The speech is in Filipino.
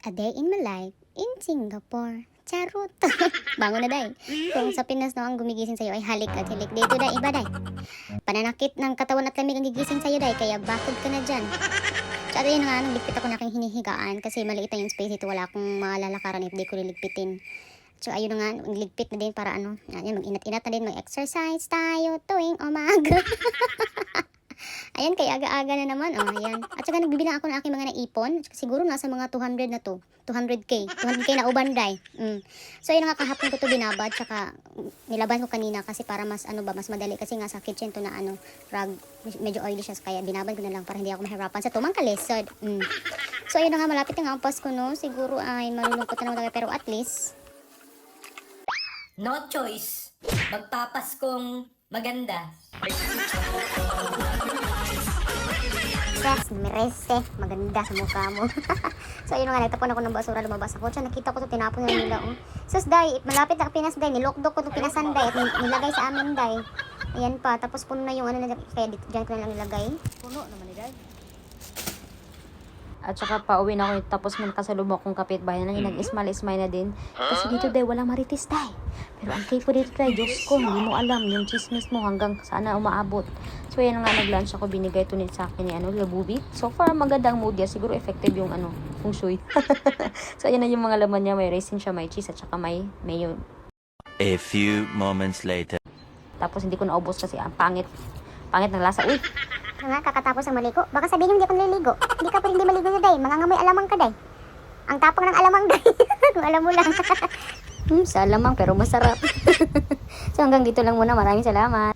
A day in my life in Singapore. Charot. Bangon na, day. Kung sa Pinas no, ang gumigising sa'yo ay halik at hilik. Dito, day, iba, day. Pananakit ng katawan at lamig ang gigising sa'yo, day. Kaya bakod ka na dyan. So, yun nga, ligpit ako na aking hinihigaan kasi maliit na yung space ito. Wala akong malalakaran if di ko liligpitin. So, ayun na nga, ligpit na din para ano. Ayun, mag-inat-inat na din. Mag-exercise tayo tuwing umaga. Ayan, kaya aga-aga na naman. Oh, ayan. At saka nagbibilang ako ng aking mga naipon. Siguro nasa mga 200 na to. 200k. 200k na ubanday. So, ayun nga, kahapon ko to binabad. Tsaka nilaban ko kanina kasi para mas ano ba, mas madali. Kasi nga sa kitchen to na ano, rag, medyo oily siya. Kaya binabad ko na lang para hindi ako mahirapan sa tumang kalisod. So, ayun na nga, malapit na nga ang Pasko, no? Siguro ay malulungkot na naman. Pero at least, no choice. Magpapaskong maganda. yes, merese. Maganda sa mukha mo. So, ayun nga, nagtapon ako ng basura, lumabas ako. So, nakita ko to, tinapon na nila. Sus, day, malapit na Pinas, day. Nilokdok ko to Pinasan, day. At nilagay sa amin, day. Ayan pa. Tapos puno na yung ano na, kaya dyan ko na lang nilagay. Puno naman ni day. At saka pauwi na ako tapos may nakasalubong akong kapitbahay na nag-ismail-ismail na din. Kasi dito day, walang marites day. Pero ang cake po dito day, Diyos ko, hindi mo alam yung chismis mo hanggang sana umaabot. So yan nga, nag-lunch ako, binigay ito sa akin ni Labubit. So far, magandang mood yan. Siguro effective yung feng shui. So yan na yung mga laman niya, may raisin siya, may cheese, at saka may mayo. A few moments later. Tapos hindi ko naubos kasi ang pangit ng lasa. Uy! Nga, kakatapos ng maligo. Baka sabihin hindi ako naliligo. Hindi ka pa hindi maligo na, day. Mga ngamoy alamang ka, day. Ang tapang ng alamang, day. Kung alam mo lang. Sa alamang pero masarap. So hanggang dito lang muna. Maraming salamat.